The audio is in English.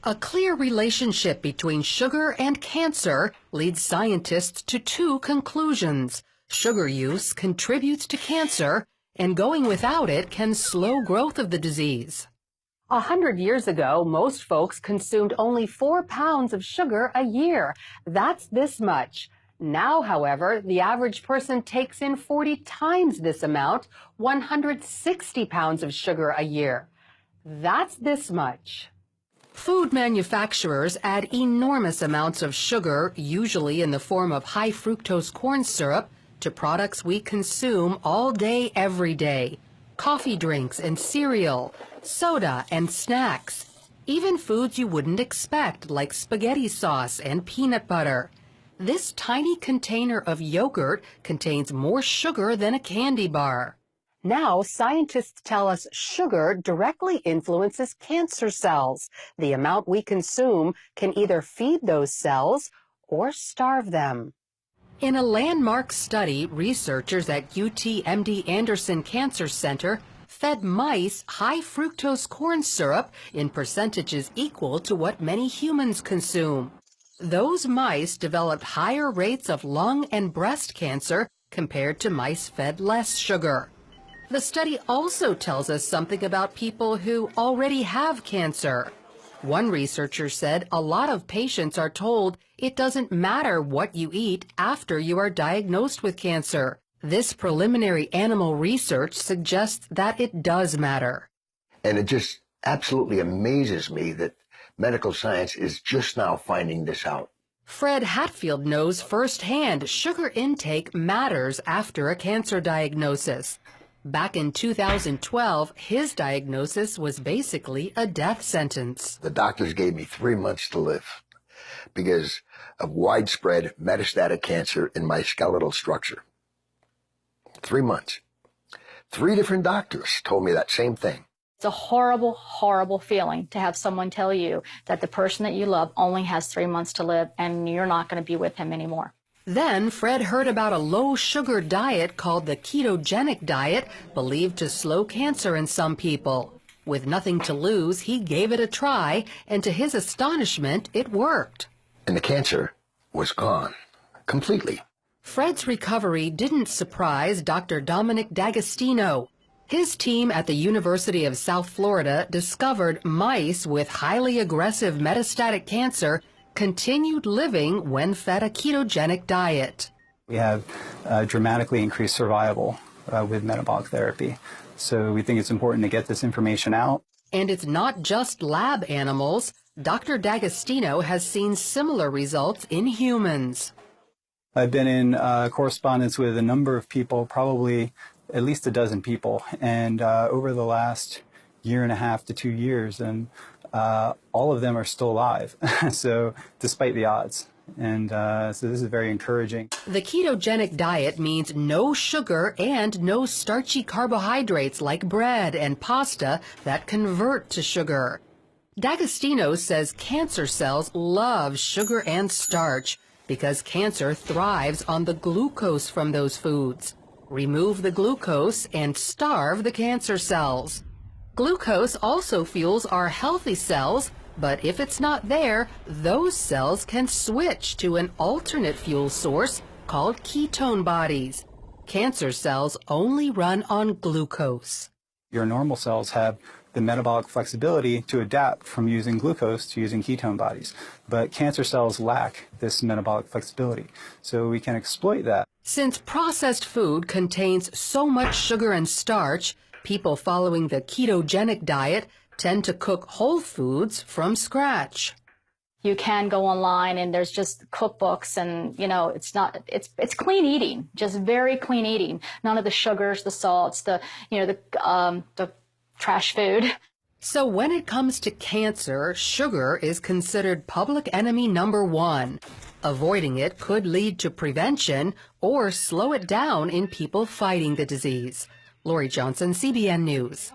A clear relationship between sugar and cancer leads scientists to two conclusions. Sugar use contributes to cancer, and going without it can slow growth of the disease. 100 years ago, most folks consumed only 4 pounds of sugar a year. That's this much. Now, however, the average person takes in 40 times this amount, 160 pounds of sugar a year. That's this much. Food manufacturers add enormous amounts of sugar, usually in the form of high fructose corn syrup, to products we consume all day, every day. Coffee drinks and cereal, soda and snacks, even foods you wouldn't expect like spaghetti sauce and peanut butter. This tiny container of yogurt contains more sugar than a candy bar. Now, scientists tell us sugar directly influences cancer cells. The amount we consume can either feed those cells or starve them. In a landmark study, researchers at UT-MD Anderson Cancer Center fed mice high fructose corn syrup in percentages equal to what many humans consume. Those mice developed higher rates of lung and breast cancer compared to mice fed less sugar. The study also tells us something about people who already have cancer. One researcher said a lot of patients are told it doesn't matter what you eat after you are diagnosed with cancer. This preliminary animal research suggests that it does matter. And it just absolutely amazes me that medical science is just now finding this out. Fred Hatfield knows firsthand sugar intake matters after a cancer diagnosis. Back in 2012, his diagnosis was basically a death sentence. The doctors gave me 3 months to live because of widespread metastatic cancer in my skeletal structure. 3 months. 3 different doctors told me that same thing. It's a horrible, horrible feeling to have someone tell you that the person that you love only has 3 months to live and you're not going to be with him anymore. Then Fred heard about a low-sugar diet called the ketogenic diet, believed to slow cancer in some people. With nothing to lose, he gave it a try, and to his astonishment, it worked. And the cancer was gone completely. Fred's recovery didn't surprise Dr. Dominic D'Agostino. His team at the University of South Florida discovered mice with highly aggressive metastatic cancer continued living when fed a ketogenic diet. We have dramatically increased survival with metabolic therapy. So we think it's important to get this information out. And it's not just lab animals. Dr. D'Agostino has seen similar results in humans. I've been in correspondence with a number of people, probably at least a dozen people, and over the last 1.5 to 2 years, and all of them are still alive, so despite the odds. And so this is very encouraging. The ketogenic diet means no sugar and no starchy carbohydrates like bread and pasta that convert to sugar. D'Agostino says cancer cells love sugar and starch because cancer thrives on the glucose from those foods. Remove the glucose and starve the cancer cells. Glucose also fuels our healthy cells, but if it's not there, those cells can switch to an alternate fuel source called ketone bodies. Cancer cells only run on glucose. Your normal cells have the metabolic flexibility to adapt from using glucose to using ketone bodies, but cancer cells lack this metabolic flexibility, so we can exploit that. Since processed food contains so much sugar and starch, people following the ketogenic diet tend to cook whole foods from scratch. You can go online and there's just cookbooks and, it's clean eating, just very clean eating. None of the sugars, the salts, the trash food. So when it comes to cancer, sugar is considered public enemy number 1. Avoiding it could lead to prevention or slow it down in people fighting the disease. Lori Johnson, CBN News.